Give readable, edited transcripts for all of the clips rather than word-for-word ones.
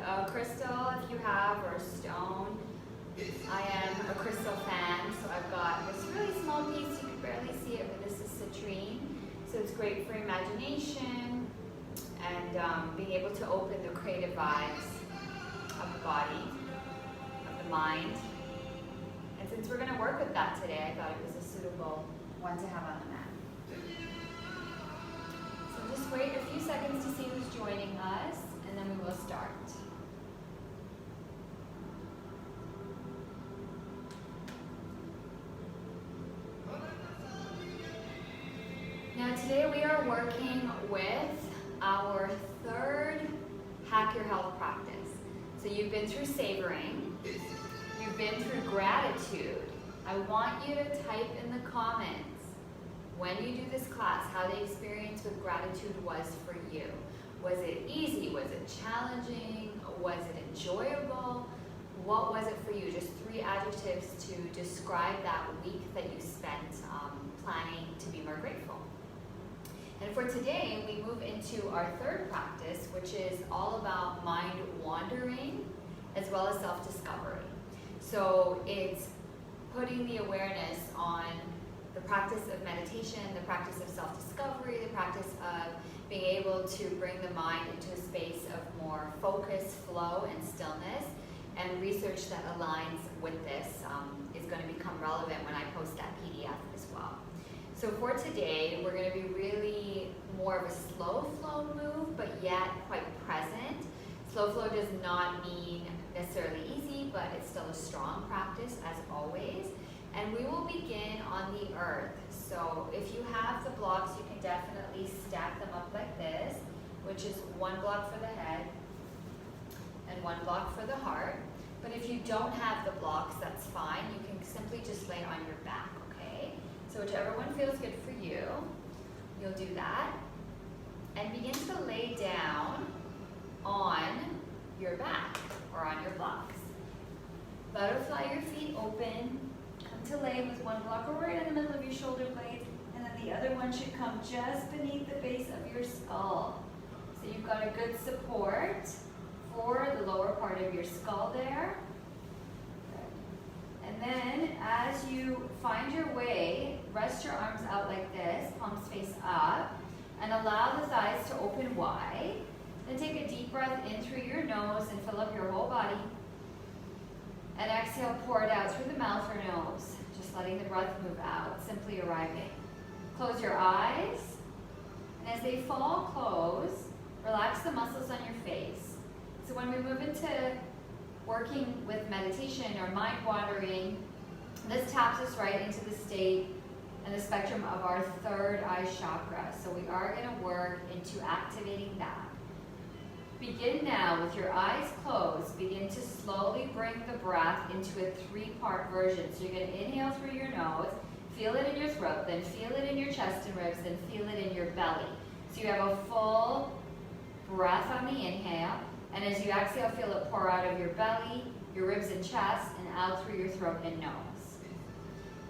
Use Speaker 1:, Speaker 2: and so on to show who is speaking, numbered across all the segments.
Speaker 1: a crystal if you have, or a stone. I am a crystal fan, so I've got this really small piece, you can barely see it, but this is citrine. So it's great for imagination and being able to open the creative vibes of the body, of the mind. And since we're going to work with that today, I thought it was a suitable one to have on the mat. So just wait a few seconds to see who's joining us, and then we will start. Now today we are working with our third Hack Your Health practice. So you've been through savoring, you've been through gratitude. I want you to type in the comments when you do this class how the experience with gratitude was for you. Was it easy? Was it challenging? Was it enjoyable? What was it for you? Just 3 adjectives to describe that week that you spent planning to be more grateful. And for today, we move into our third practice, which is all about mind wandering as well as self-discovery. So it's putting the awareness on the practice of meditation, the practice of self-discovery, the practice of being able to bring the mind into a space of more focus, flow, and stillness. And research that aligns with this is going to become relevant when I post that PDF as well. So for today, we're going to be really more of a slow flow move, but yet quite present. Slow flow does not mean necessarily easy, but it's still a strong practice as always. And we will begin on the earth. So if you have the blocks, you can definitely stack them up like this, which is 1 block for the head and 1 block for the heart. But if you don't have the blocks, that's fine. You can simply just lay on your back, okay? So whichever one feels good for you, you'll do that. And begin to lay down on your back or on your blocks. Butterfly your feet open. Come to lay with 1 block right in the middle of your shoulder blades, and then the other one should come just beneath the base of your skull. So you've got a good support for the lower part of your skull there. Good. And then as you find your way, rest your arms out like this, palms face up, and allow the thighs to open wide. Then take a deep breath in through your nose and fill up your whole body. And exhale, pour it out through the mouth or nose, just letting the breath move out, simply arriving. Close your eyes, and as they fall close, relax the muscles on your face. So when we move into working with meditation or mind wandering, this taps us right into the state and the spectrum of our third eye chakra. So we are going to work into activating that. Begin now with your eyes closed. Begin to slowly bring the breath into a 3-part version. So you're going to inhale through your nose, feel it in your throat, then feel it in your chest and ribs, then feel it in your belly. So you have a full breath on the inhale, and as you exhale, feel it pour out of your belly, your ribs and chest, and out through your throat and nose.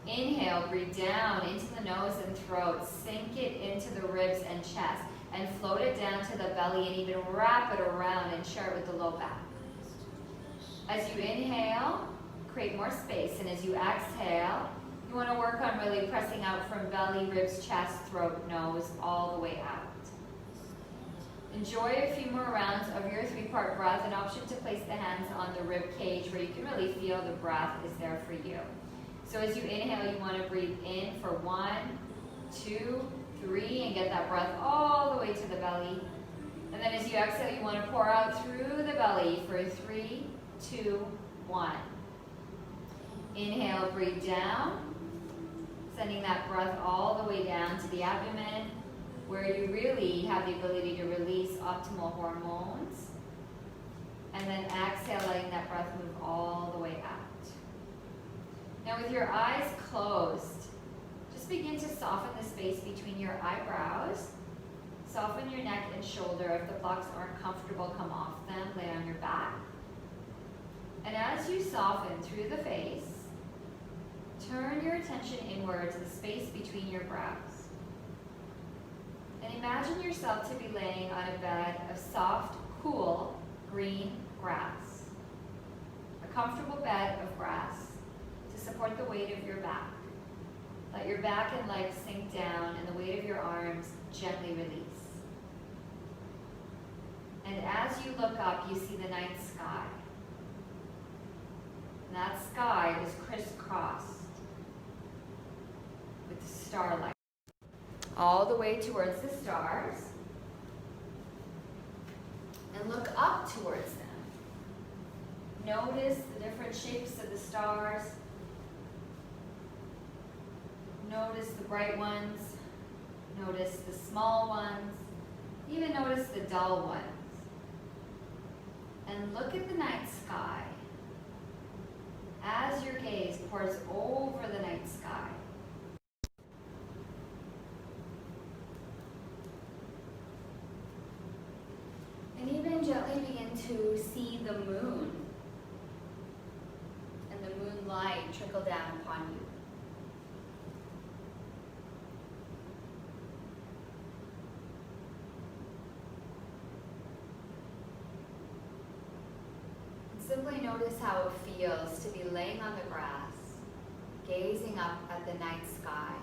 Speaker 1: Inhale, breathe down into the nose and throat, sink it into the ribs and chest, and float it down to the belly and even wrap it around and share it with the low back. As you inhale, create more space, and as you exhale, you want to work on really pressing out from belly, ribs, chest, throat, nose, all the way out. Enjoy a few more rounds of your 3-part breath, an option to place the hands on the rib cage where you can really feel the breath is there for you. So as you inhale, you want to breathe in for 1, 2, 3, and get that breath all the way to the belly. And then as you exhale, you want to pour out through the belly for 3, 2, 1. Inhale, breathe down, sending that breath all the way down to the abdomen, where you really have the ability to release optimal hormones. And then exhale, letting that breath move all the way out. Now with your eyes closed, just begin to soften the space between your eyebrows. Soften your neck and shoulder. If the blocks aren't comfortable, come off them, lay on your back. And as you soften through the face, turn your attention inward to the space between your brows. And imagine yourself to be laying on a bed of soft, cool, green grass. A comfortable bed of grass to support the weight of your back. Let your back and legs sink down and the weight of your arms gently release. And as you look up, you see the night sky. And that sky is crisscrossed with starlight. All the way towards the stars. And look up towards them. Notice the different shapes of the stars. Notice the bright ones. Notice the small ones. Even notice the dull ones. And look at the night sky as your gaze pours over the night sky. And even gently begin to see the moon and the moonlight trickle down upon you. Simply notice how it feels to be laying on the grass, gazing up at the night sky,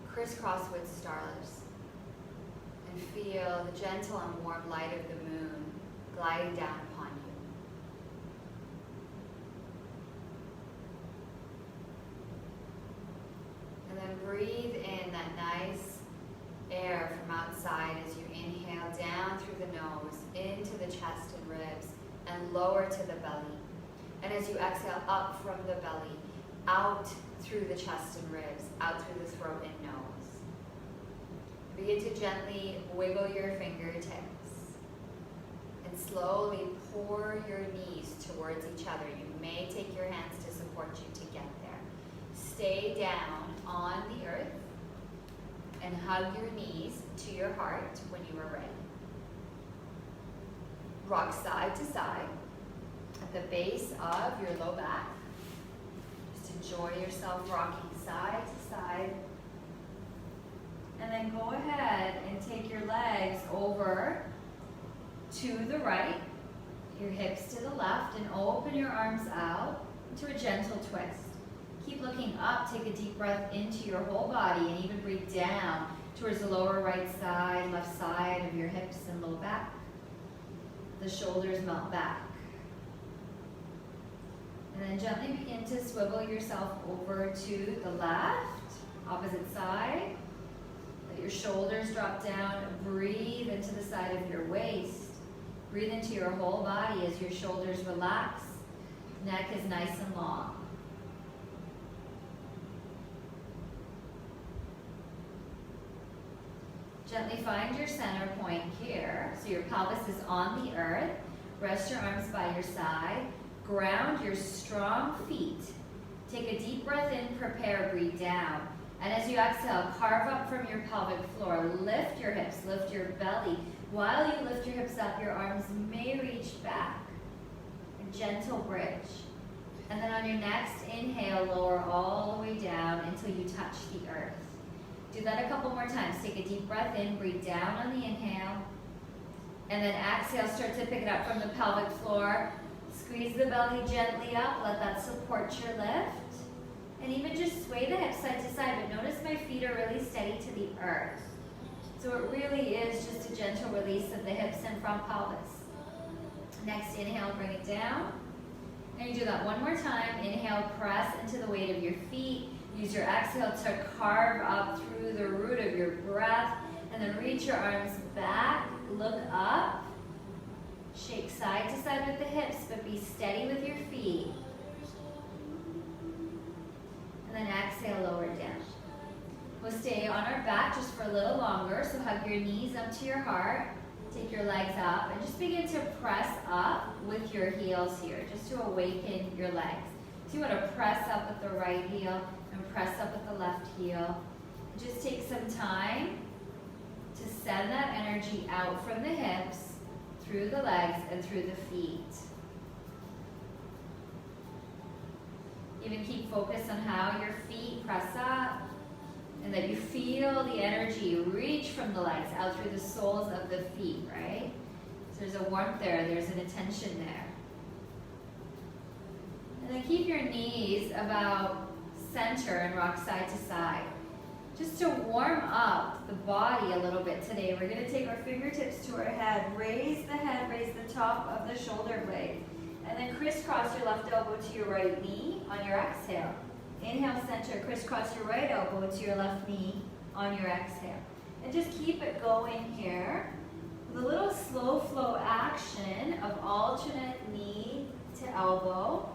Speaker 1: crisscrossed with stars, and feel the gentle and warm light of the moon gliding down upon you. And then breathe in that nice air from outside as you inhale down through the nose, into the chest and ribs, and lower to the belly. And as you exhale up from the belly, out through the chest and ribs, out through the throat and nose. Begin to gently wiggle your fingertips and slowly pour your knees towards each other. You may take your hands to support you to get there. Stay down on the earth and hug your knees to your heart when you are ready. Rock side to side at the base of your low back. Just enjoy yourself rocking side to side. And then go ahead and take your legs over to the right, your hips to the left, and open your arms out into a gentle twist. Keep looking up, take a deep breath into your whole body, and even breathe down towards the lower right side, left side of your hips and low back. The shoulders melt back. And then gently begin to swivel yourself over to the left, opposite side. Let your shoulders drop down. Breathe into the side of your waist. Breathe into your whole body as your shoulders relax. Neck is nice and long. Gently find your center point here. So your pelvis is on the earth. Rest your arms by your side. Ground your strong feet. Take a deep breath in, prepare, breathe down. And as you exhale, carve up from your pelvic floor. Lift your hips, lift your belly. While you lift your hips up, your arms may reach back. A gentle bridge. And then on your next inhale, lower all the way down until you touch the earth. Do that a couple more times. Take a deep breath in, breathe down on the inhale. And then exhale, start to pick it up from the pelvic floor. Squeeze the belly gently up, let that support your lift. And even just sway the hips side to side, but notice my feet are really steady to the earth. So it really is just a gentle release of the hips and front pelvis. Next inhale, bring it down. And you do that one more time. Inhale, press into the weight of your feet. Use your exhale to carve up through the root of your breath. And then reach your arms back, look up. Shake side to side with the hips, but be steady with your feet. And then exhale, lower down. We'll stay on our back just for a little longer, so hug your knees up to your heart. Take your legs up and just begin to press up with your heels here, just to awaken your legs. So you want to press up with the right heel and press up with the left heel. Just take some time to send that energy out from the hips, through the legs, and through the feet. Even keep focus on how your feet press up, and that you feel the energy reach from the legs out through the soles of the feet, right? So there's a warmth there, there's an attention there. And then keep your knees about center and rock side to side. Just to warm up the body a little bit today, we're going to take our fingertips to our head, raise the top of the shoulder blade, and then crisscross your left elbow to your right knee on your exhale. Inhale, center, crisscross your right elbow to your left knee on your exhale. And just keep it going here with a little slow flow action of alternate knee to elbow.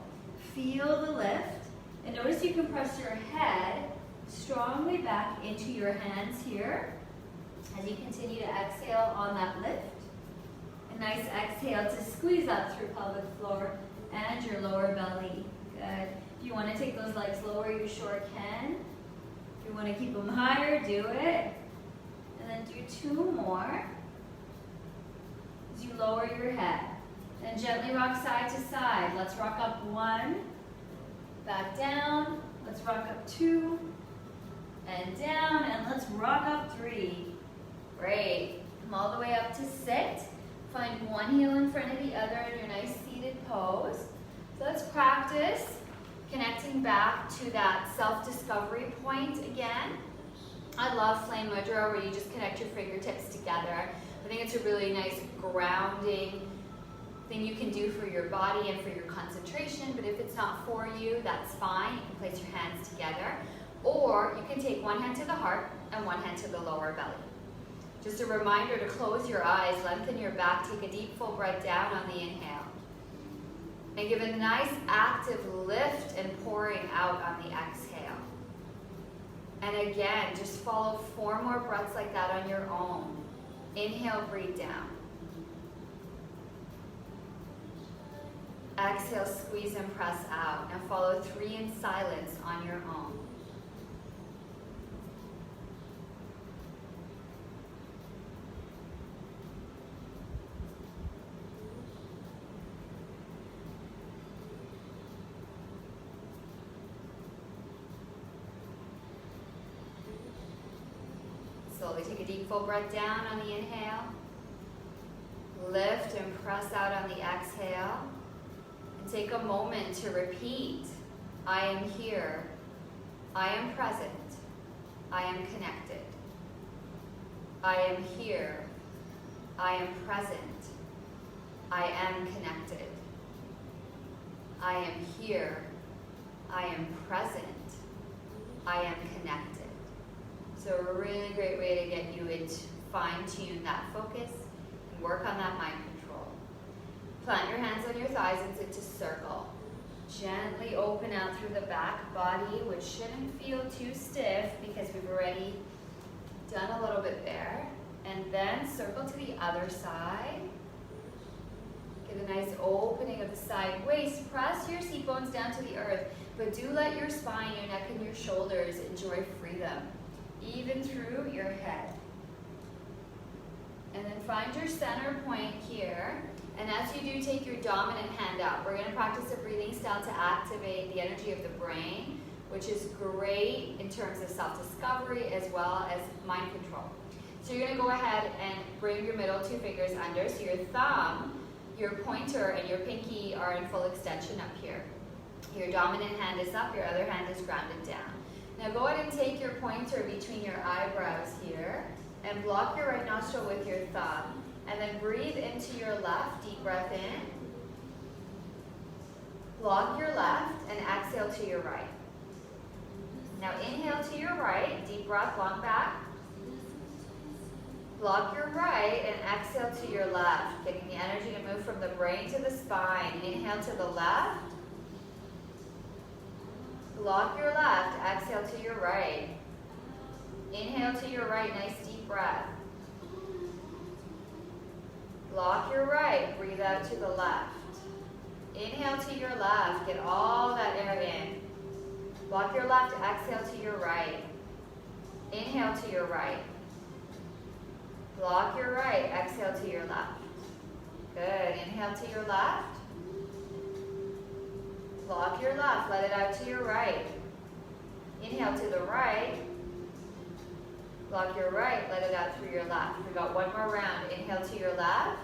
Speaker 1: Feel the lift, and notice you can press your head strongly back into your hands here as you continue to exhale on that lift. A nice exhale to squeeze up through pelvic floor and your lower belly. Good. If you want to take those legs lower, you sure can. If you want to keep them higher, do it. And then do 2 more as you lower your head. Then gently rock side to side. Let's rock up 1, back down. Let's rock up 2, and down, and let's rock up 3. Great. Come all the way up to sit. Find one heel in front of the other in your nice seated pose. So let's practice connecting back to that self-discovery point again. I love flame mudra, where you just connect your fingertips together. I think it's a really nice grounding thing you can do for your body and for your concentration, but if it's not for you, that's fine. You can place your hands together, or you can take one hand to the heart and one hand to the lower belly. Just a reminder to close your eyes, lengthen your back, take a deep full breath down on the inhale. And give a nice active lift and pouring out on the exhale. And again, just follow 4 more breaths like that on your own. Inhale, breathe down. Exhale, squeeze and press out. Now follow 3 in silence on your own. Slowly take a deep full breath down on the inhale. Lift and press out on the exhale. And take a moment to repeat. I am here. I am present. I am connected. I am here. I am present. I am connected. I am here. I am present. I am connected. So a really great way to get you to fine-tune that focus and work on that mind control. Plant your hands on your thighs and sit to circle. Gently open out through the back body, which shouldn't feel too stiff because we've already done a little bit there. And then circle to the other side. Get a nice opening of the side waist. Press your seat bones down to the earth, but do let your spine, your neck, and your shoulders enjoy freedom, even through your head. And then find your center point here. And as you do, take your dominant hand up. We're going to practice a breathing style to activate the energy of the brain, which is great in terms of self-discovery as well as mind control. So you're going to go ahead and bring your middle 2 fingers under. So your thumb, your pointer, and your pinky are in full extension up here. Your dominant hand is up, your other hand is grounded down. Now go ahead and take your pointer between your eyebrows here and block your right nostril with your thumb. And then breathe into your left, deep breath in. Block your left and exhale to your right. Now inhale to your right, deep breath, long back. Block your right and exhale to your left, getting the energy to move from the brain to the spine. Inhale to the left. Block your left, exhale to your right. Inhale to your right, nice deep breath. Block your right, breathe out to the left. Inhale to your left, get all that air in. Block your left, exhale to your right. Inhale to your right. Block your right, exhale to your left. Good, inhale to your left. Block your left, let it out to your right. Inhale to the right. Block your right, let it out through your left. We got 1 more round. Inhale to your left.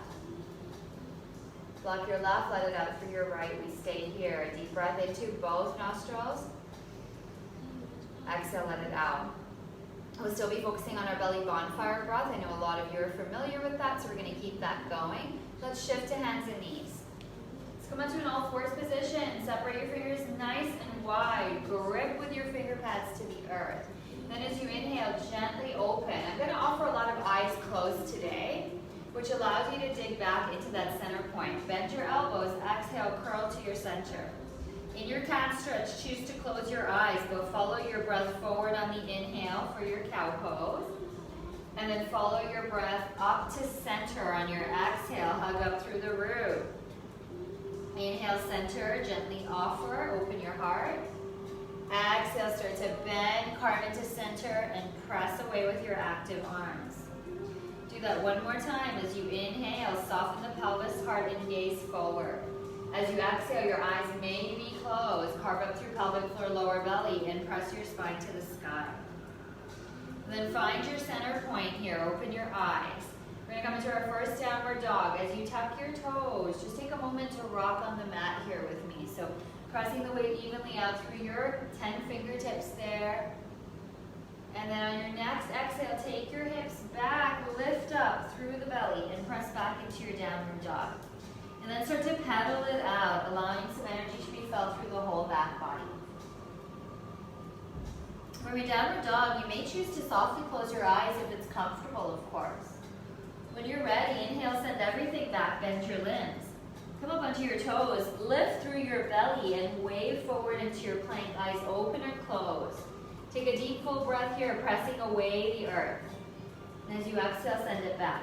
Speaker 1: Block your left, let it out through your right. We stay here. Deep breath into both nostrils. Exhale, let it out. We'll still be focusing on our belly bonfire breath. I know a lot of you are familiar with that, so we're going to keep that going. Let's shift to hands and knees. Let's come onto an all fours position. Separate your fingers nice and wide. Grip with your finger pads to the earth. Then as you inhale, gently open. I'm going to offer a lot of eyes closed today, which allows you to dig back into that center point. Bend your elbows. Exhale, curl to your center. In your cat stretch, choose to close your eyes, but follow your breath forward on the inhale for your cow pose. And then follow your breath up to center on your exhale. Hug up through the root. Inhale, center, gently offer, open your heart. Exhale, start to bend, carve into center, and press away with your active arms. Do that one more time. As you inhale, soften the pelvis, heart, and gaze forward. As you exhale, your eyes may be closed. Carve up through pelvic floor, lower belly, and press your spine to the sky. And then find your center point here. Open your eyes. We're going to come into our first downward dog. As you tuck your toes, just take a moment to rock on the mat here with me. So pressing the weight evenly out through your 10 fingertips there. And then on your next exhale, take your hips back, lift up through the belly, and press back into your downward dog. And then start to pedal it out, allowing some energy to be felt through the whole back body. For your downward dog, you may choose to softly close your eyes if it's comfortable, of course. When you're ready, inhale, send everything back, bend your limbs. Come up onto your toes, lift through your belly, and wave forward into your plank, eyes open or closed. Take a deep, full breath here, pressing away the earth. And as you exhale, send it back.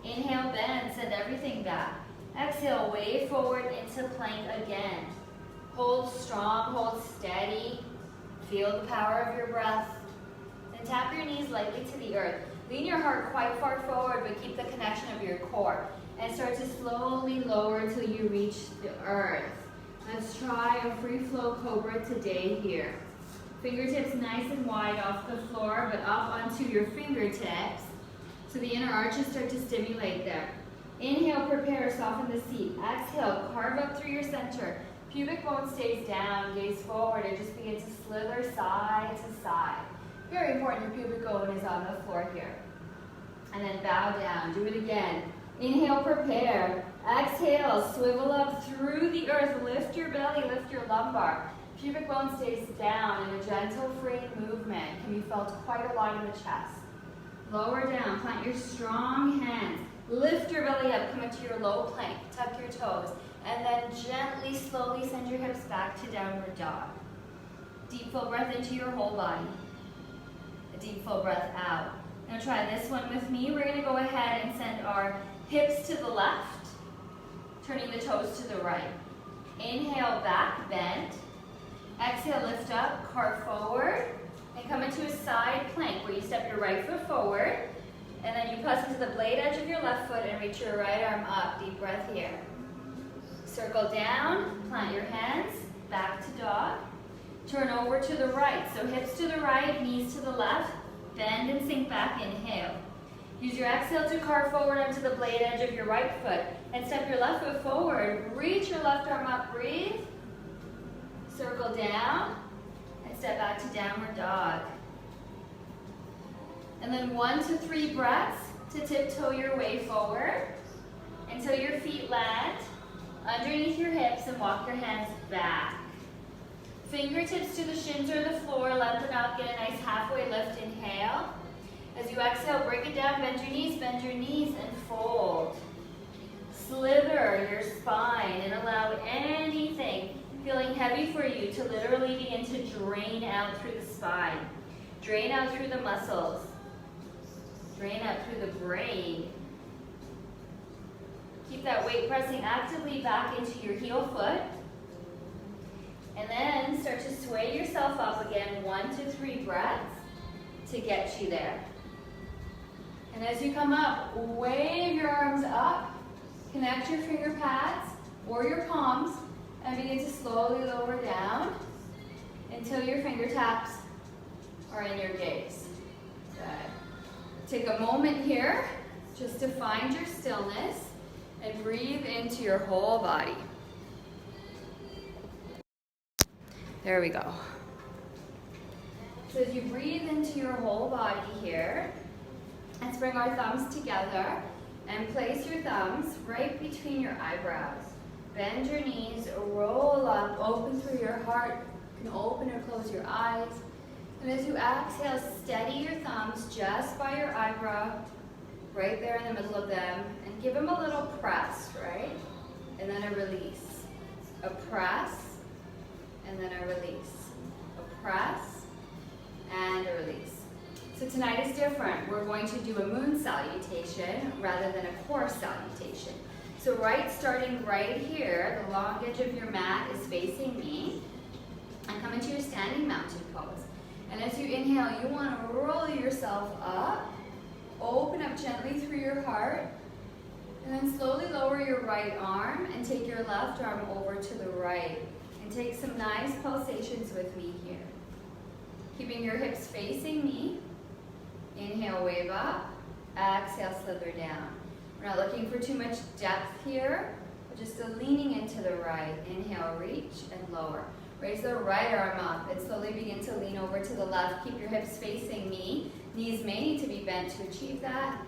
Speaker 1: Inhale, bend, send everything back. Exhale, wave forward into plank again. Hold strong, hold steady. Feel the power of your breath. Then tap your knees lightly to the earth. Lean your heart quite far forward, but keep the connection of your core. And start to slowly lower until you reach the earth. Let's try a free flow Cobra today here. Fingertips nice and wide off the floor, but up onto your fingertips. So the inner arches start to stimulate there. Inhale, prepare, soften the seat. Exhale, carve up through your center. Pubic bone stays down, gaze forward, and just begin to slither side to side. Very important, your pubic bone is on the floor here. And then bow down, do it again. Inhale, prepare. Exhale, swivel up through the earth. Lift your belly, lift your lumbar. Pubic bone stays down in a gentle, freeing movement. Can be felt quite a lot in the chest. Lower down, plant your strong hands. Lift your belly up, come into your low plank, tuck your toes, and then gently, slowly send your hips back to downward dog. Deep full breath into your whole body. A deep full breath out. Now try this one with me. We're going to go ahead and send our hips to the left, turning the toes to the right. Inhale, back, bend. Exhale, lift up, carve forward, and come into a side plank where you step your right foot forward, and then you press into the blade edge of your left foot and reach your right arm up. Deep breath here. Circle down, plant your hands, back to dog. Turn over to the right, so hips to the right, knees to the left, bend and sink back, inhale. Use your exhale to carve forward onto the blade edge of your right foot, and step your left foot forward, reach your left arm up, breathe. Circle down, and step back to downward dog. And then 1 to 3 breaths to tiptoe your way forward until your feet land underneath your hips and walk your hands back. Fingertips to the shins or the floor, lengthen up, get a nice halfway lift, inhale. As you exhale, break it down, bend your knees and fold. Slither your spine and allow anything feeling heavy for you to literally begin to drain out through the spine. Drain out through the muscles. Drain out through the brain. Keep that weight pressing actively back into your heel foot. And then start to sway yourself up again, 1 to 3 breaths to get you there. And as you come up, wave your arms up, connect your finger pads or your palms, and begin to slowly lower down until your fingertips are in your gaze. Good. Take a moment here just to find your stillness And breathe into your whole body. There we go. So as you breathe into your whole body here, let's bring our thumbs together and place your thumbs right between your eyebrows. Bend your knees, roll up, open through your heart. You can open or close your eyes. And as you exhale, steady your thumbs just by your eyebrow, right there in the middle of them, and give them a little press, right? And then a release. A press, and then a release. A press, and a release. So tonight is different. We're going to do a moon salutation rather than a core salutation. So starting right here, the long edge of your mat is facing me, and come into your standing mountain pose. And as you inhale, you want to roll yourself up, open up gently through your heart, and then slowly lower your right arm and take your left arm over to the right. And take some nice pulsations with me here. Keeping your hips facing me. Inhale, wave up. Exhale, slither down. We're not looking for too much depth here, but just a leaning into the right. Inhale, reach and lower. Raise the right arm up and slowly begin to lean over to the left. Keep your hips facing me. Knees may need to be bent to achieve that.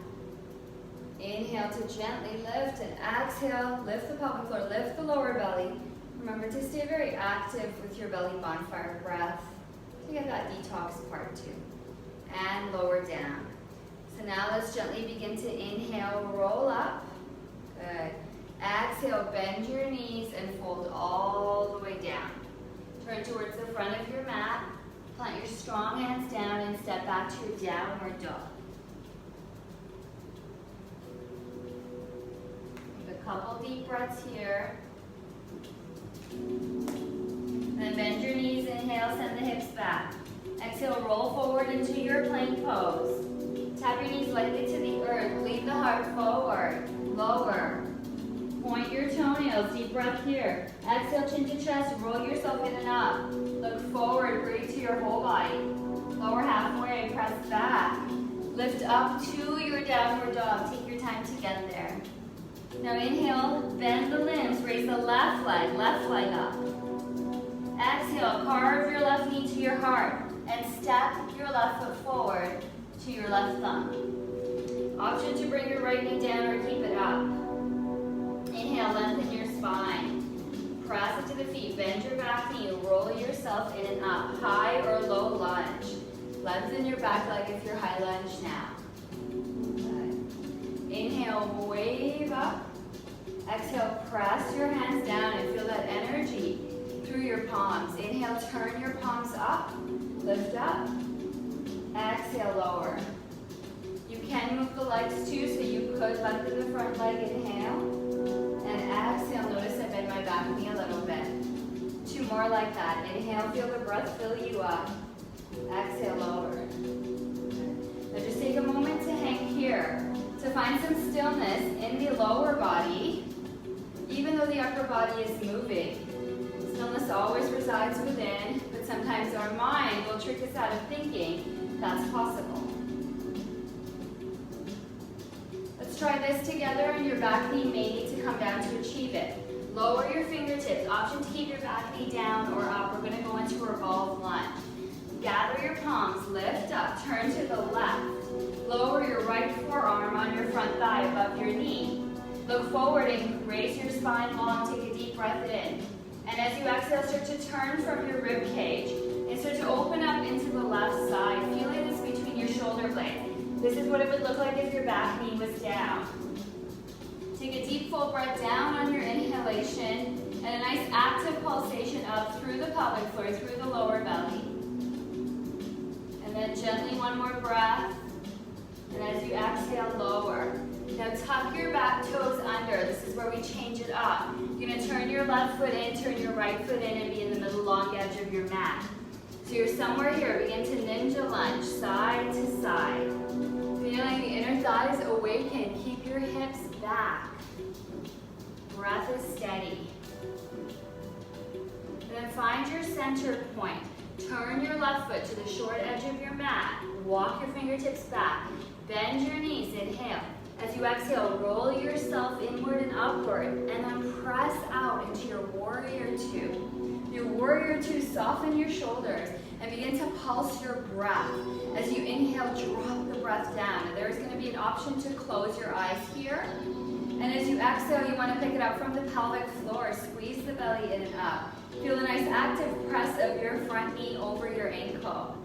Speaker 1: Inhale to gently lift and exhale. Lift the pelvic floor, lift the lower belly. Remember to stay very active with your belly bonfire breath to get that detox part too. And lower down. So now let's gently begin to inhale, roll up. Good. Exhale, bend your knees and fold all the way down. Turn towards the front of your mat. Plant your strong hands down and step back to your downward dog. Take a couple deep breaths here. Then bend your knees, inhale, send the hips back. Exhale, roll forward into your plank pose. Tap your knees lightly to the earth. Lean the heart forward. Lower. Point your toenails. Deep breath here. Exhale, chin to chest. Roll yourself in and up. Look forward. Breathe to your whole body. Lower halfway. Press back. Lift up to your downward dog. Take your time to get there. Now inhale. Bend the limbs. Raise the left leg up. Exhale. Carve your left knee to your heart. And step your left foot forward to your left thumb. Option to bring your right knee down or keep it up. Inhale, lengthen your spine. Press it to the feet. Bend your back knee. Roll yourself in and up. High or low lunge. Lengthen your back leg if you're high lunge now. Good. Inhale, wave up. Exhale, press your hands down and feel that energy through your palms. Inhale, turn your palms up. Lift up. Exhale, lower. You can move the legs too, so you could lengthen the front leg. Inhale. And exhale, notice I bend my back knee a little bit. 2 more like that. Inhale, feel the breath fill you up. Exhale, lower. Now just take a moment to hang here, to find some stillness in the lower body, even though the upper body is moving. Stillness always resides within, but sometimes our mind will trick us out of thinking that's possible. Let's try this together, and your back knee may need to come down to achieve it. Lower your fingertips. Option to keep your back knee down or up. We're going to go into a revolve lunge. Gather your palms, lift up, turn to the left. Lower your right forearm on your front thigh above your knee. Look forward and raise your spine long. Take a deep breath in. And as you exhale, start to turn from your rib cage and start to open up into the left side, feeling this between your shoulder blades. This is what it would look like if your back knee was down. Take a deep full breath down on your inhalation and a nice active pulsation up through the pelvic floor, through the lower belly. And then gently one more breath. And as you exhale, lower. Now tuck your back toes under. This is where we change it up. You're going to turn your left foot in, turn your right foot in, and be in the middle long edge of your mat. So you're somewhere here. Begin to ninja lunge, side to side. Feeling the inner thighs awaken. Keep your hips back. Breath is steady. And then find your center point. Turn your left foot to the short edge of your mat. Walk your fingertips back. Bend your knees. Inhale. As you exhale, roll yourself inward and upward, and then press out into your warrior two. Your warrior two, soften your shoulders and begin to pulse your breath. As you inhale, drop the breath down. And there's going to be an option to close your eyes here. And as you exhale, you want to pick it up from the pelvic floor. Squeeze the belly in and up. Feel a nice active press of your front knee over your ankle.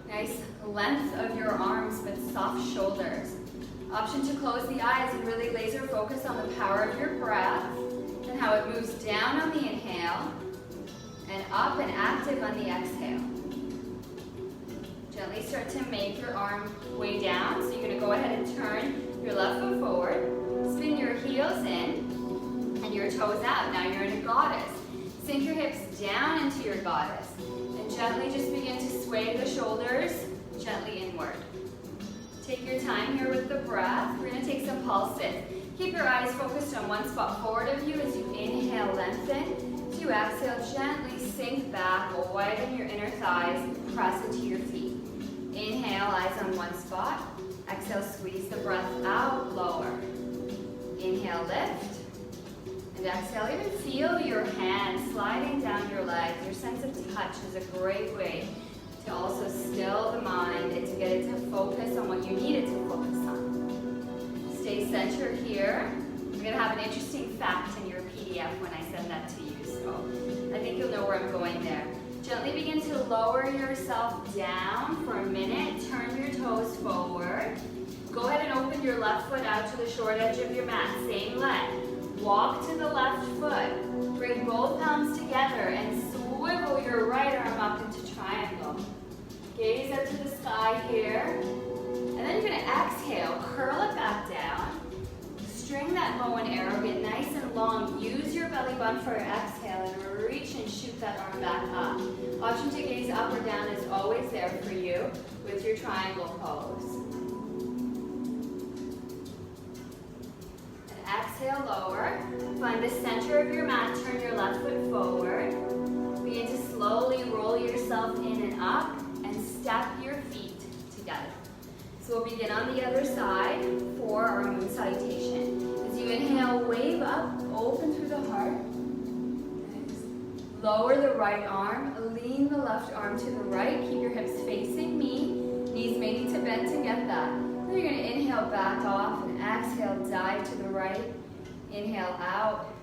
Speaker 1: Nice length of your arms with soft shoulders. Option to close the eyes and really laser focus on the power of your breath and how it moves down on the inhale and up and active on the exhale. Gently start to make your arm way down. So you're going to go ahead and turn your left foot forward, spin your heels in and your toes out. Now you're in a goddess. Sink your hips down into your goddess and gently just begin to sway the shoulders gently inward. Take your time here with the breath. We're going to take some pulses. Keep your eyes focused on one spot forward of you as you inhale, lengthen. As you exhale, gently sink back, widen your inner thighs, press into your feet. Inhale, eyes on one spot. Exhale, squeeze the breath out, lower. Inhale, lift. And exhale, even feel your hands sliding down your legs. Your sense of touch is a great way to also still the mind and to get it to focus on what you need it to focus on. Stay centered here. We're going to have an interesting fact in your PDF when I send that to you, so I think you'll know where I'm going there. Gently begin to lower yourself down for a minute. Turn your toes forward. Go ahead and open your left foot out to the short edge of your mat. Same leg. Walk to the left foot. Bring both palms together and swivel your right arm up into triangle. Gaze up to the sky here. And then you're going to exhale. Curl it back down. String that bow and arrow. Get nice and long. Use your belly button for your exhale and reach and shoot that arm back up. Option to gaze up or down is always there for you with your triangle pose. Exhale, lower. Find the center of your mat. Turn your left foot forward. Begin to slowly roll yourself in and up and step your feet together. So we'll begin on the other side for our moon salutation. As you inhale, wave up, open through the heart. Lower the right arm, lean the left arm to the right. Keep your hips facing me. Knees may need to bend to get that. Then you're going to inhale, back off, and exhale, dive to the right. Inhale out,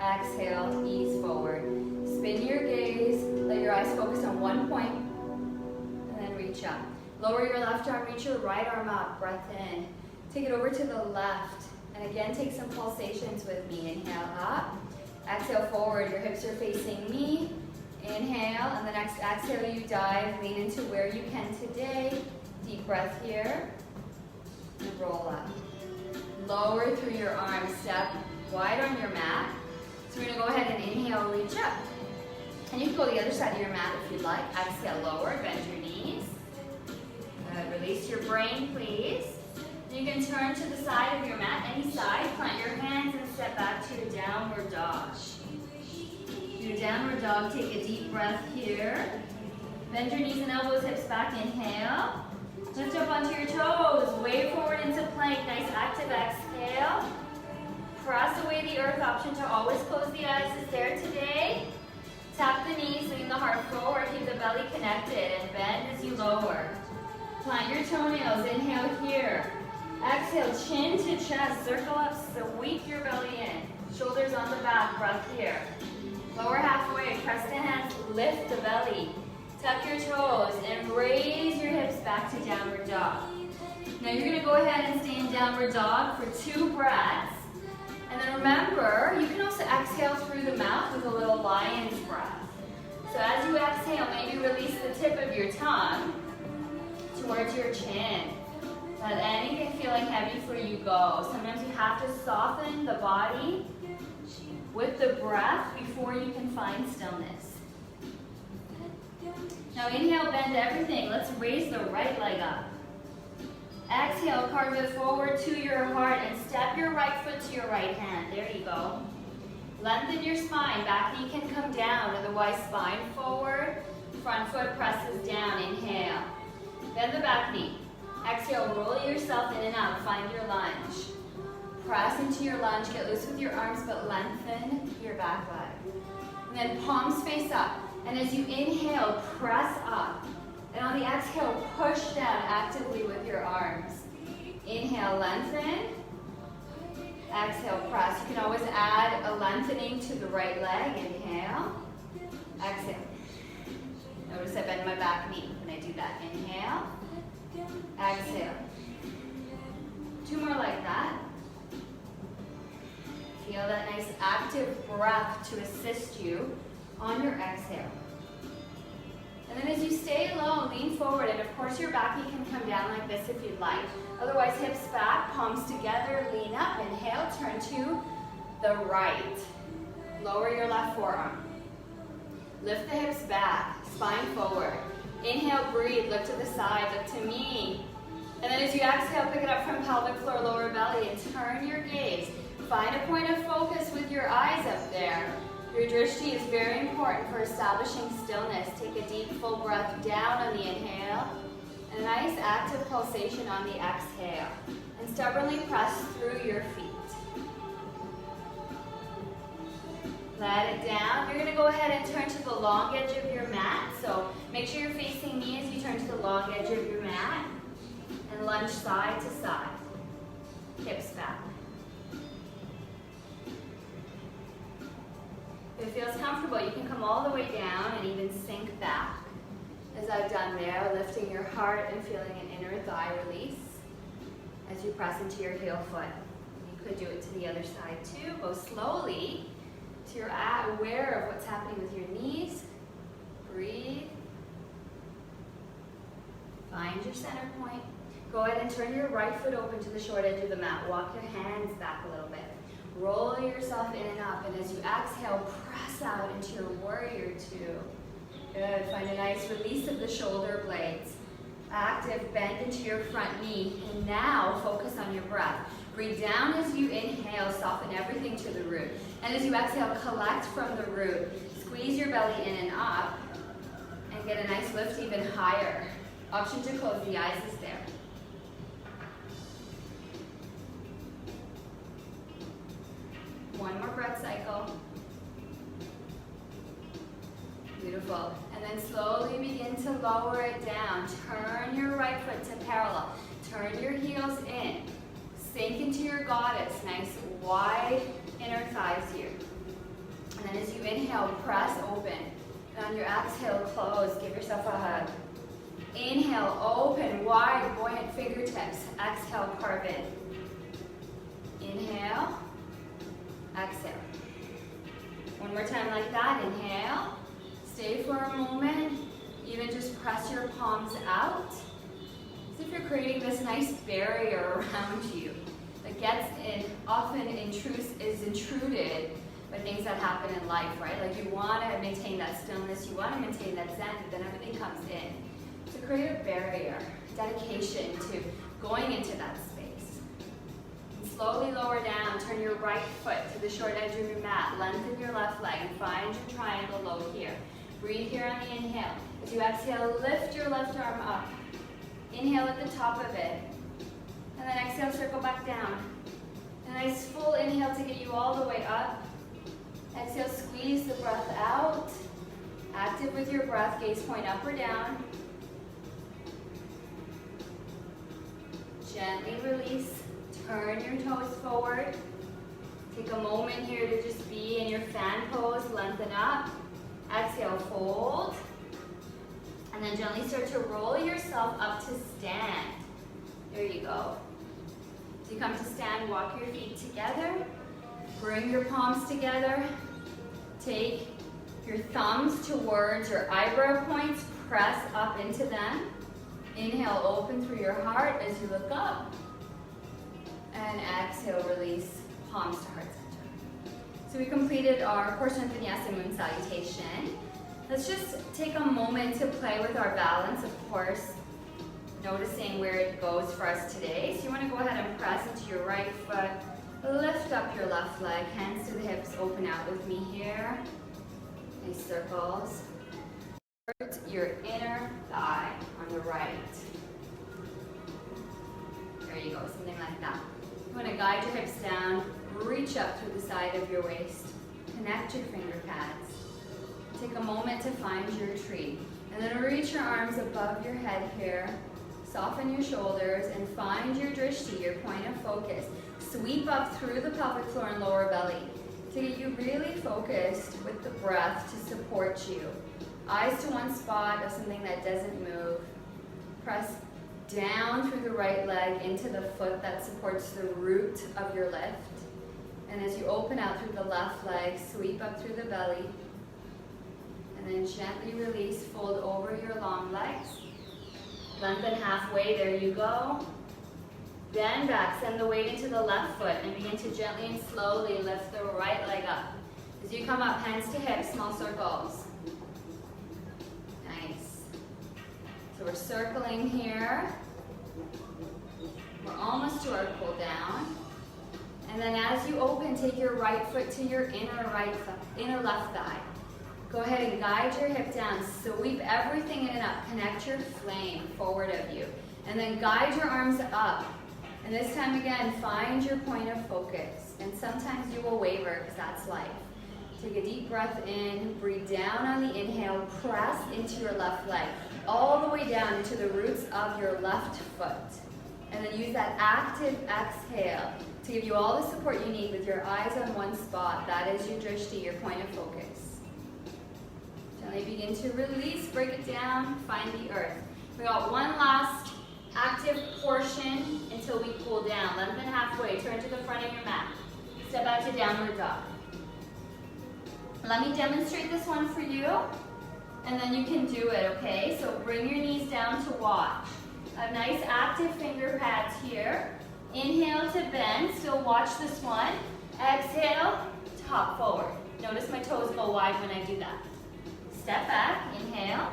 Speaker 1: exhale, ease forward. Spin your gaze, let your eyes focus on one point, and then reach up. Lower your left arm, reach your right arm up, breath in. Take it over to the left, and again, take some pulsations with me. Inhale up, exhale forward, your hips are facing me. Inhale, and the next exhale, you dive, lean into where you can today. Deep breath here. And roll up. Lower through your arms, step wide on your mat. So we're going to go ahead and inhale, reach up. And you can go the other side of your mat if you'd like. Exhale, lower, bend your knees. Release your brain, please. You can turn to the side of your mat, any side. Plant your hands and step back to your downward dog. Your downward dog, take a deep breath here. Bend your knees and elbows, hips back, inhale. Lift up onto your toes, wave forward into plank, nice active exhale. Press away the earth, option to always close the eyes is there today. Tap the knees, lean the heart forward, keep the belly connected, and bend as you lower. Plant your toenails, inhale here. Exhale, chin to chest, circle up, sweep your belly in. Shoulders on the back, breath here. Lower halfway, press the hands, lift the belly. Tuck your toes and raise your hips back to downward dog. Now you're going to go ahead and stay in downward dog for 2 breaths. And then remember, you can also exhale through the mouth with a little lion's breath. So as you exhale, maybe release the tip of your tongue towards your chin. Let anything feeling heavy for you go. Sometimes you have to soften the body with the breath before you can find stillness. Now inhale, bend everything. Let's raise the right leg up. Exhale, carve it forward to your heart and step your right foot to your right hand. There you go. Lengthen your spine. Back knee can come down. Otherwise, spine forward. Front foot presses down. Inhale. Bend the back knee. Exhale, roll yourself in and out. Find your lunge. Press into your lunge. Get loose with your arms, but lengthen your back leg. And then palms face up. And as you inhale, press up. And on the exhale, push down actively with your arms. Inhale, lengthen. Exhale, press. You can always add a lengthening to the right leg. Inhale. Exhale. Notice I bend my back knee when I do that. Inhale. Exhale. 2 more like that. Feel that nice active breath to assist you on your exhale. And then as you stay low, lean forward, and of course your back knee can come down like this if you'd like. Otherwise, hips back, palms together, lean up, inhale, turn to the right. Lower your left forearm. Lift the hips back, spine forward. Inhale, breathe, look to the side, look to me. And then as you exhale, pick it up from pelvic floor, lower belly, and turn your gaze. Find a point of focus with your eyes up there. Your drishti is very important for establishing stillness. Take a deep, full breath down on the inhale, and a nice active pulsation on the exhale. And stubbornly press through your feet. Let it down. You're going to go ahead and turn to the long edge of your mat. So make sure you're facing me as you turn to the long edge of your mat. And lunge side to side. Hips back. If it feels comfortable, you can come all the way down and even sink back. As I've done there, lifting your heart and feeling an inner thigh release as you press into your heel foot. You could do it to the other side too. Go slowly so you're aware of what's happening with your knees. Breathe. Find your center point. Go ahead and turn your right foot open to the short edge of the mat. Walk your hands back a little bit. Roll yourself in and up, and as you exhale, press out into your warrior two. Good, find a nice release of the shoulder blades. Active, bend into your front knee, and now focus on your breath. Breathe down as you inhale, soften everything to the root. And as you exhale, collect from the root. Squeeze your belly in and up, and get a nice lift even higher. Option to close the eyes is there. One more breath cycle. Beautiful. And then slowly begin to lower it down. Turn your right foot to parallel. Turn your heels in. Sink into your goddess. Nice wide inner thighs here. And then as you inhale, press open. And on your exhale, close. Give yourself a hug. Inhale, open, wide, buoyant fingertips. Exhale, carve in. Inhale. Exhale. One more time like that. Inhale. Stay for a moment. Even just press your palms out. As if you're creating this nice barrier around you that gets in, often is intruded by things that happen in life, right? Like you want to maintain that stillness, you want to maintain that zen, but then everything comes in. So create a barrier, dedication to going into that space. Slowly lower down, turn your right foot to the short edge of your mat, lengthen your left leg, and find your triangle low here. Breathe here on the inhale. As you exhale, lift your left arm up. Inhale at the top of it. And then exhale, circle back down. A nice full inhale to get you all the way up. Exhale, squeeze the breath out. Active with your breath, gaze point up or down. Gently release. Turn your toes forward. Take a moment here to just be in your fan pose. Lengthen up. Exhale, fold. And then gently start to roll yourself up to stand. There you go. So you come to stand, walk your feet together. Bring your palms together. Take your thumbs towards your eyebrow points. Press up into them. Inhale, open through your heart as you look up. And exhale, release, palms to heart center. So we completed our portion of Vinyasa moon salutation. Let's just take a moment to play with our balance, of course, noticing where it goes for us today. So you want to go ahead and press into your right foot, lift up your left leg, hands to the hips, open out with me here. Nice circles. Your inner thigh on the right. There you go, something like that. You want to guide your hips down, reach up through the side of your waist, connect your finger pads. Take a moment to find your tree. And then reach your arms above your head here. Soften your shoulders and find your drishti, your point of focus. Sweep up through the pelvic floor and lower belly to get you really focused with the breath to support you. Eyes to one spot of something that doesn't move. Press down through the right leg into the foot that supports the root of your lift. And as you open out through the left leg, sweep up through the belly. And then gently release, fold over your long legs. Lengthen halfway, there you go. Bend back, send the weight into the left foot and begin to gently and slowly lift the right leg up. As you come up, hands to hips, small circles. Nice. So we're circling here. We're almost to our cool down. And then as you open, take your right foot to your inner left thigh. Go ahead and guide your hip down. Sweep everything in and up. Connect your flame forward of you. And then guide your arms up. And this time again, find your point of focus. And sometimes you will waver because that's life. Take a deep breath in. Breathe down on the inhale. Press into your left leg. All the way down into the roots of your left foot. And then use that active exhale to give you all the support you need with your eyes on one spot. That is your drishti, your point of focus. Gently begin to release, break it down, find the earth. We got one last active portion until we cool down. Lengthen halfway, turn to the front of your mat. Step out to downward dog. Let me demonstrate this one for you, and then you can do it, okay? So bring your knees down to watch. A nice active finger pads here. Inhale to bend, still watch this one. Exhale to hop forward. Notice my toes go wide when I do that. Step back, inhale,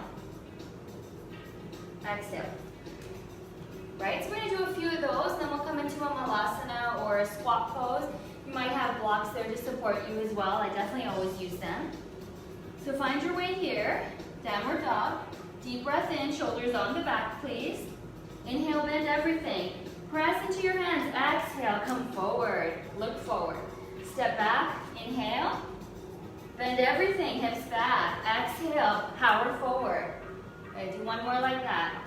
Speaker 1: exhale. Right, so we're gonna do a few of those, then we'll come into a malasana or a squat pose. You might have blocks there to support you as well. I definitely always use them. So find your way here, downward dog. Deep breath in, shoulders on the back, please. Inhale, bend everything. Press into your hands, exhale, come forward, look forward. Step back, inhale. Bend everything, hips back. Exhale, power forward. Okay, do one more like that.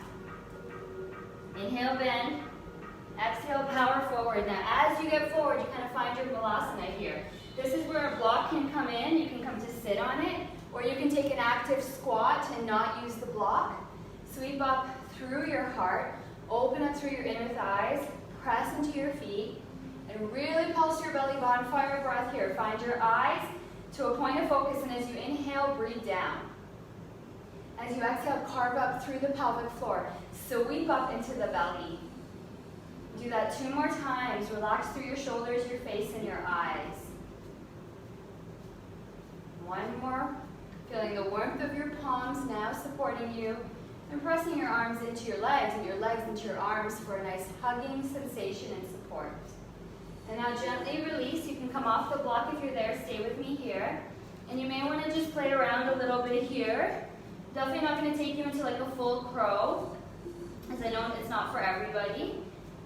Speaker 1: Inhale, bend. Exhale, power forward. Now, as you get forward, you kind of find your malasana here. This is where a block can come in. You can come to sit on it, or you can take an active squat and not use the block. Sweep up through your heart. Open up through your inner thighs. Press into your feet. And really pulse your belly, bonfire breath here. Find your eyes to a point of focus, and as you inhale, breathe down. As you exhale, carve up through the pelvic floor. Sweep up into the belly. Do that 2 more times. Relax through your shoulders, your face, and your eyes. 1 more. Feeling the warmth of your palms now supporting you, and pressing your arms into your legs, and your legs into your arms for a nice hugging sensation and support. And now gently release. You can come off the block if you're there. Stay with me here. And you may want to just play around a little bit here. Definitely not going to take you into like a full crow, as I know it's not for everybody.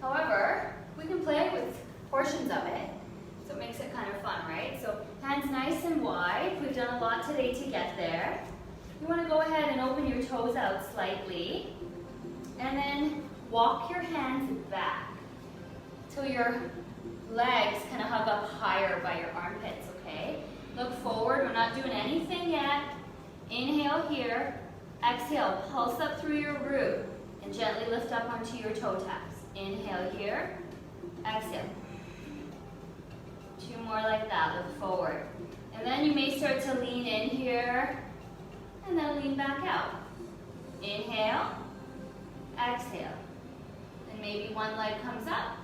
Speaker 1: However, we can play with portions of it, so it makes it kind of fun, right? So hands nice and wide. We've done a lot today to get there. You want to go ahead and open your toes out slightly, and then walk your hands back till your legs kind of hug up higher by your armpits, okay? Look forward. We're not doing anything yet. Inhale here. Exhale, pulse up through your root and gently lift up onto your toe taps. Inhale here. Exhale. 2 more like that. Look forward. And then you may start to lean in here and then lean back out. Inhale. Exhale. And maybe one leg comes up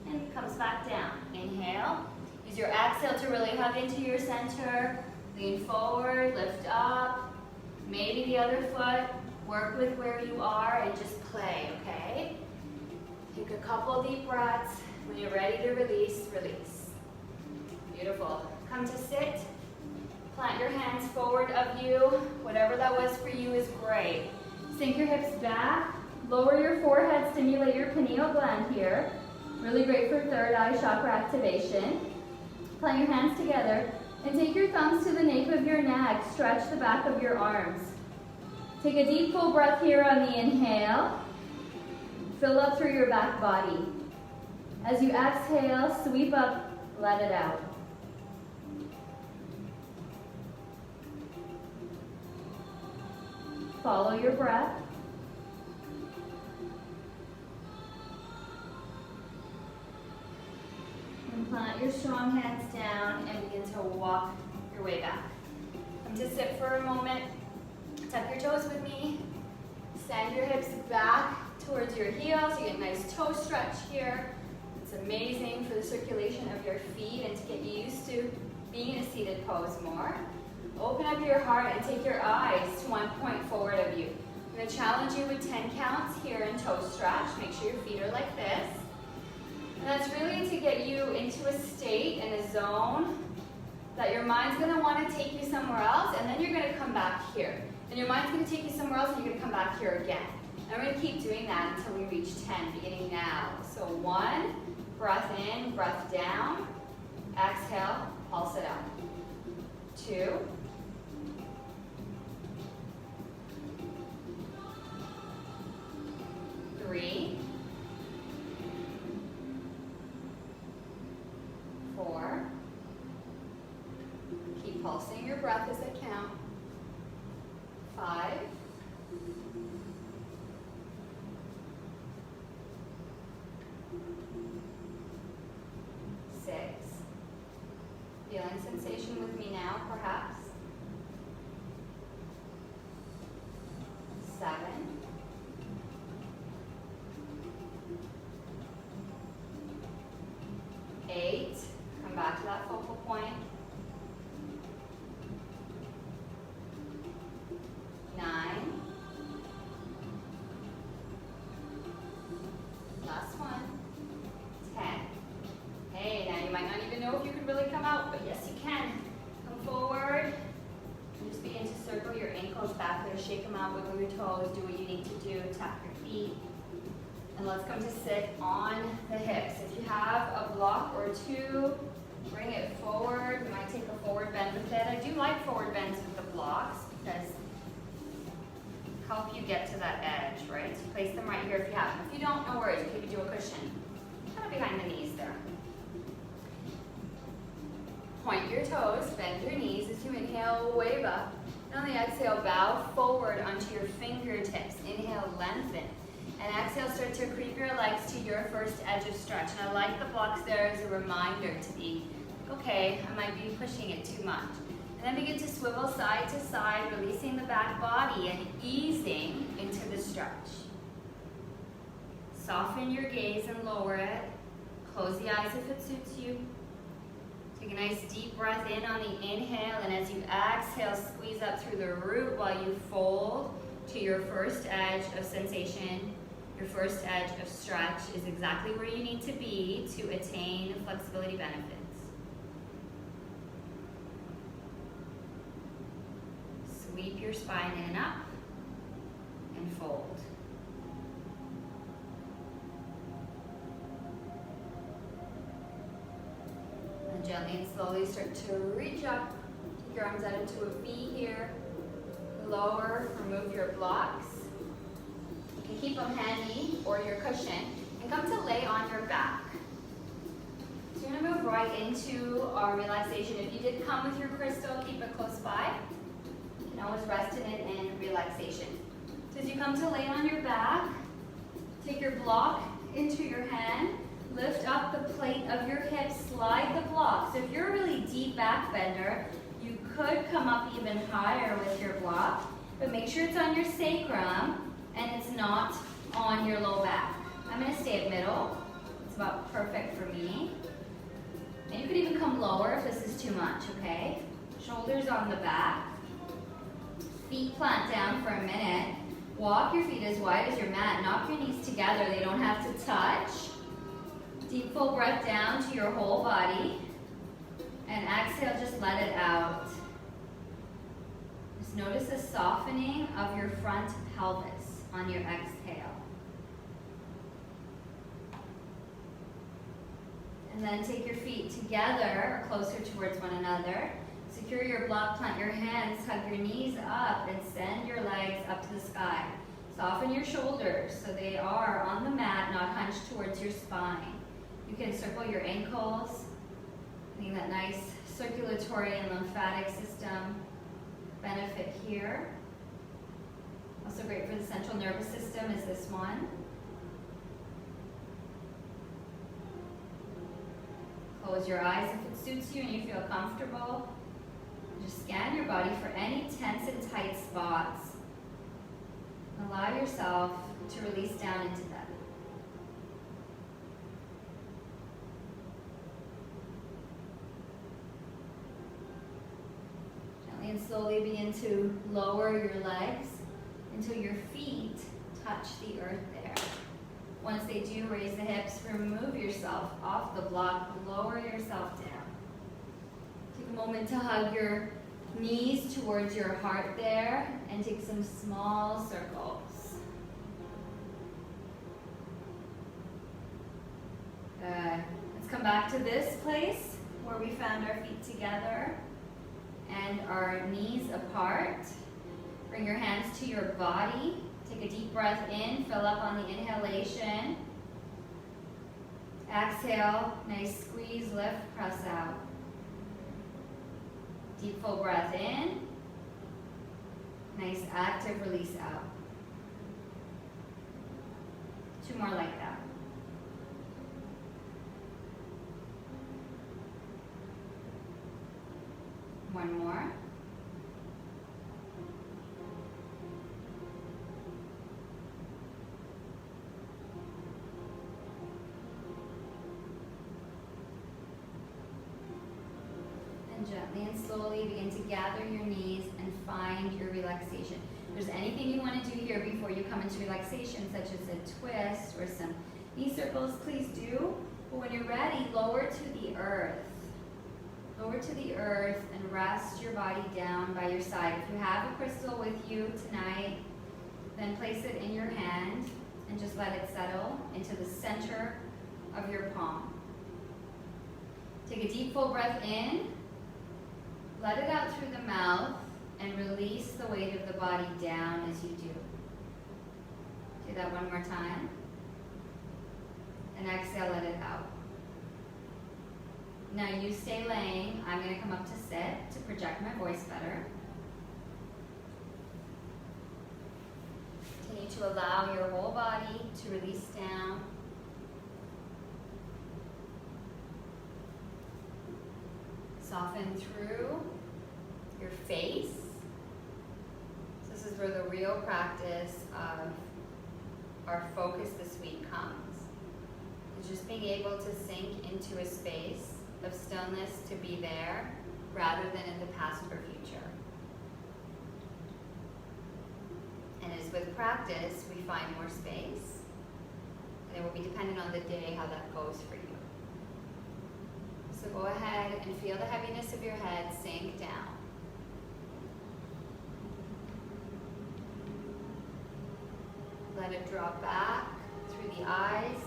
Speaker 1: and comes back down. Inhale. Use your exhale to really hug into your center. Lean forward, lift up. Maybe the other foot. Work with where you are and just play, okay? Take a couple deep breaths. When you're ready to release, release. Beautiful. Come to sit. Plant your hands forward of you. Whatever that was for you is great. Sink your hips back. Lower your forehead, stimulate your pineal gland here.
Speaker 2: Really great for third eye chakra activation. Plant your hands together and take your thumbs to the nape of your neck. Stretch the back of your arms. Take a deep full breath here on the inhale. Fill up through your back body. As you exhale, sweep up, let it out. Follow your breath. And plant your strong hands down and begin to walk your way back. Come to sit for a moment. Tuck your toes with me. Send your hips back towards your heels. You get a nice toe stretch here. It's amazing for the circulation of your feet and to get you used to being in a seated pose more. Open up your heart and take your eyes to 1 point forward of you. I'm going to challenge you with 10 counts here in toe stretch. Make sure your feet are like this. And that's really to get you into a state and a zone that your mind's going to want to take you somewhere else, and then you're going to come back here. And your mind's going to take you somewhere else, and you're going to come back here again. And we're going to keep doing that until we reach 10, beginning now. So 1, breath in, breath down. Exhale, pulse it out. 2. 3. 4. Keep pulsing your breath as I count. 5. 6. Feeling sensation with me now, perhaps. 7. 8. Come back to that focal point. 9. Last one. 10. Hey, now you might not even know if you can really come out, but yes you can. Come forward. And just begin to circle your ankles back there. Shake them out, wiggle your toes, do what you need to do. Tap your feet. And let's come to sit on the hips. If you have a block or two, bring it forward. You might take a forward bend with it. I do like forward bends with the blocks because help you get to that edge, right? So place them right here if you have them. If you don't, no worries. You could do a cushion kind of behind the knees there. Point your toes, bend your knees as you inhale, wave up. And on the exhale, bow forward onto your fingertips. Inhale, lengthen. And exhale, start to creep your legs to your first edge of stretch. And I like the blocks there as a reminder to be, okay, I might be pushing it too much. And then begin to swivel side to side, releasing the back body and easing into the stretch. Soften your gaze and lower it. Close the eyes if it suits you. Take a nice deep breath in on the inhale, and as you exhale, squeeze up through the root while you fold to your first edge of sensation. Your first edge of stretch is exactly where you need to be to attain flexibility benefits. Sweep your spine in and up, and fold. And gently and slowly start to reach up. Take your arms out into a V here. Lower, remove your blocks. You can keep them handy or your cushion, and come to lay on your back. So you're going to move right into our relaxation. If you did come with your crystal, keep it close by. You can always rest in it in relaxation. So as you come to lay on your back, take your block into your hand, lift up the plate of your hips, slide the block. So if you're a really deep back bender, you could come up even higher with your block, but make sure it's on your sacrum and it's not on your low back. I'm going to stay at middle. It's about perfect for me. And you could even come lower if this is too much, okay? Shoulders on the back. Feet plant down for a minute. Walk your feet as wide as your mat. Knock your knees together. They don't have to touch. Deep full breath down to your whole body. And exhale, just let it out. Just notice a softening of your front pelvis on your exhale. And then take your feet together or closer towards one another. Secure your block, plant your hands, hug your knees up, and send your legs up to the sky. Soften your shoulders so they are on the mat, not hunched towards your spine. You can circle your ankles, getting that nice circulatory and lymphatic system benefit here. Also great for the central nervous system is this one. Close your eyes if it suits you and you feel comfortable. Just scan your body for any tense and tight spots. Allow yourself to release down into them. Gently and slowly begin to lower your legs until your feet touch the earth there. Once they do, raise the hips, remove yourself off the block, lower yourself down. Take a moment to hug your knees towards your heart there and take some small circles. Good. Let's come back to this place where we found our feet together and our knees apart. Bring your hands to your body. Take a deep breath in, fill up on the inhalation. Exhale, nice squeeze, lift, press out. Deep full breath in. Nice active release out. 2 more like that. One more. Gently and slowly begin to gather your knees and find your relaxation. If there's anything you want to do here before you come into relaxation, such as a twist or some knee circles, please do. But when you're ready, lower to the earth. Lower to the earth and rest your body down by your side. If you have a crystal with you tonight, then place it in your hand and just let it settle into the center of your palm. Take a deep full breath in. Let it out through the mouth and release the weight of the body down as you do. Do that one more time. And exhale, let it out. Now you stay laying. I'm going to come up to sit to project my voice better. Continue to allow your whole body to release down. Soften through your face. So this is where the real practice of our focus this week comes. It's just being able to sink into a space of stillness to be there rather than in the past or future. And as with practice, we find more space. And it will be dependent on the day how that goes for you. So go ahead and feel the heaviness of your head sink down. Let it drop back through the eyes.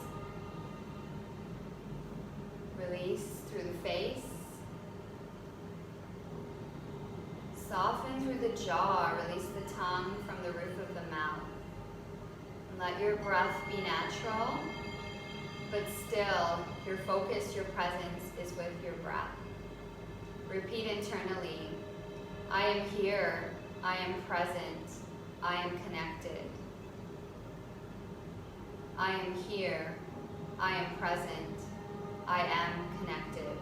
Speaker 2: Release through the face. Soften through the jaw. Release the tongue from the roof of the mouth. And let your breath be natural, but still your focus, your presence is with your breath. Repeat internally, I am here, I am present, I am connected. I am here, I am present, I am connected.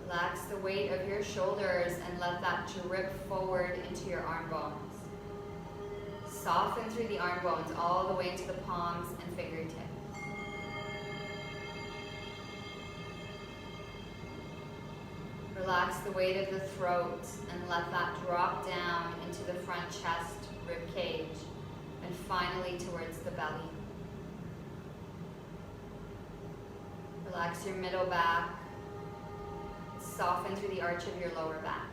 Speaker 2: Relax the weight of your shoulders and let that drip forward into your arm bones. Soften through the arm bones all the way into the palms and fingertips. Relax the weight of the throat and let that drop down into the front chest, rib cage, and finally towards the belly. Relax your middle back. Soften through the arch of your lower back.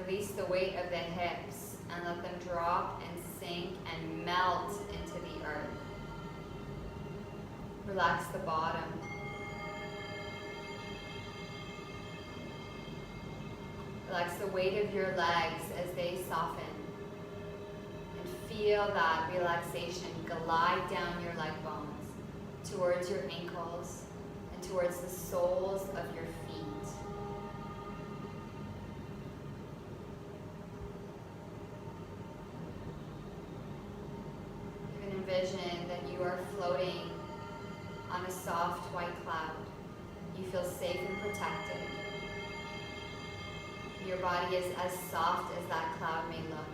Speaker 2: Release the weight of the hips and let them drop and sink and melt into the earth.
Speaker 1: Relax the bottom. Relax the weight of your legs as they soften. And feel that relaxation glide down your leg bones towards your ankles and towards the soles of your feet. You can envision that you are floating on a soft white cloud. You feel safe and protected. Your body is as soft as that cloud may look.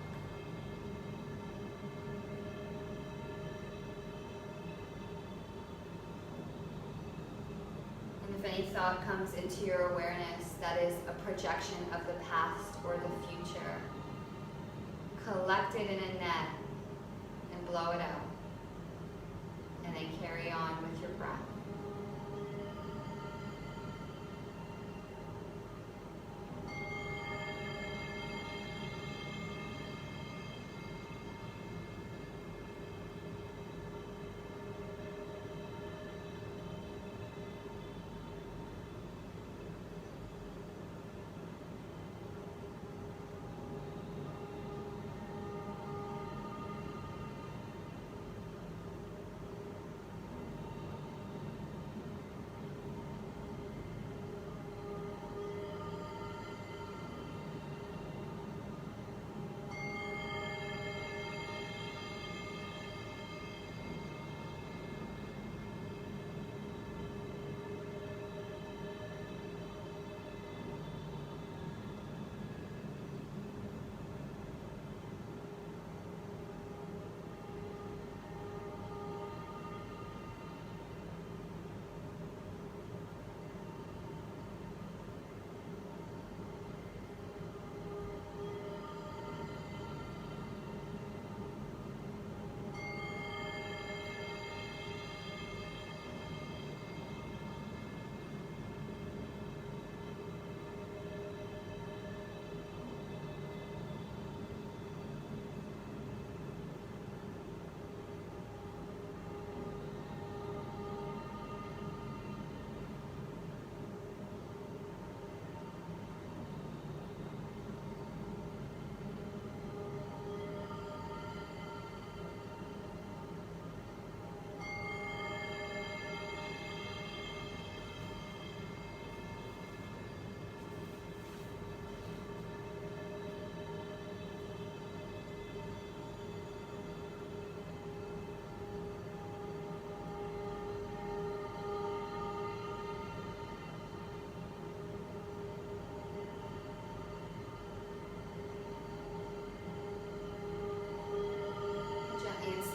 Speaker 1: And if any thought comes into your awareness that is a projection of the past or the future, collect it in a net and blow it out. And then carry on with your breath.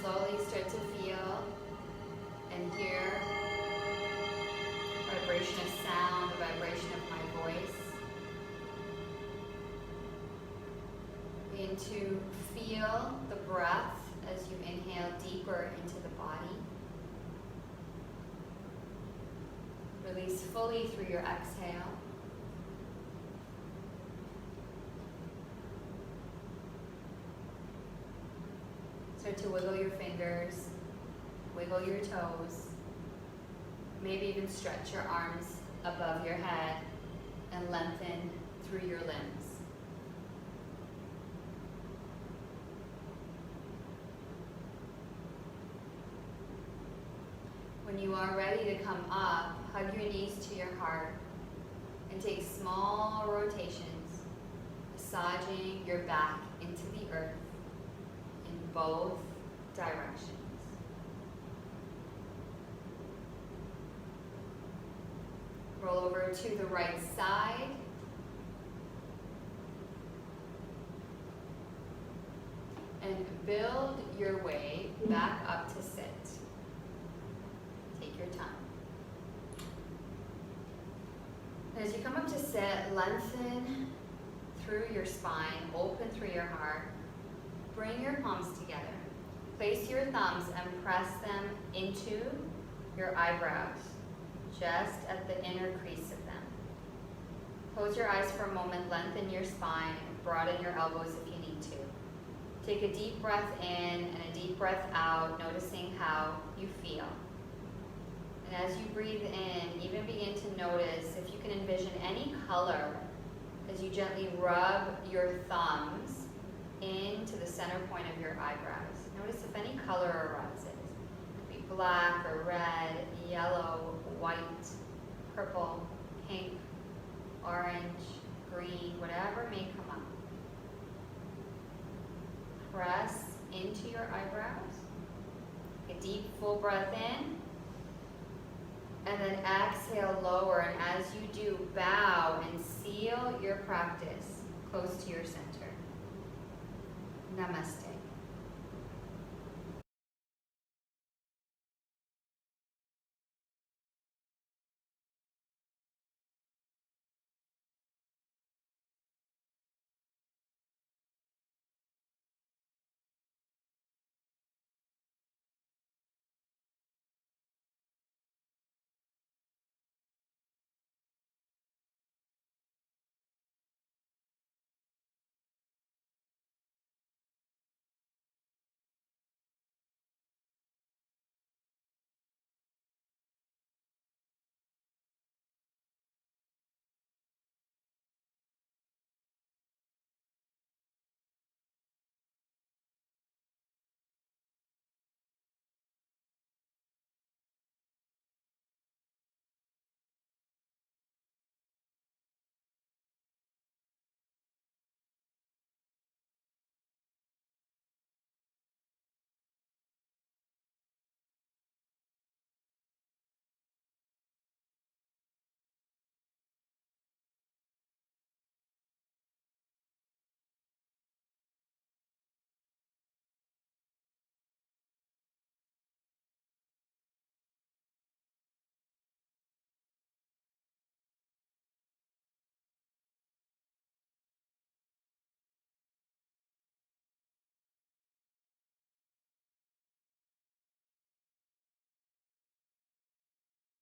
Speaker 1: Slowly start to feel and hear vibration of sound, the vibration of my voice. Begin to feel the breath as you inhale deeper into the body. Release fully through your exhale. Start to wiggle your fingers, wiggle your toes, maybe even stretch your arms above your head and lengthen through your limbs. When you are ready to come up, hug your knees to your heart and take small rotations, massaging your back into the earth in both directions. Roll over to the right side. And build your way back up to sit. Take your time. As you come up to sit, lengthen through your spine, open through your heart. Bring your palms together. Place your thumbs and press them into your eyebrows, just at the inner crease of them. Close your eyes for a moment, lengthen your spine, broaden your elbows if you need to. Take a deep breath in and a deep breath out, noticing how you feel. And as you breathe in, even begin to notice if you can envision any color as you gently rub your thumbs into the center point of your eyebrows. Notice if any color arises. It could be black or red, yellow, white, purple, pink, orange, green, whatever may come up. Press into your eyebrows. A deep full breath in. And then exhale, lower. And as you do, bow and seal your practice close to your center. Namaste.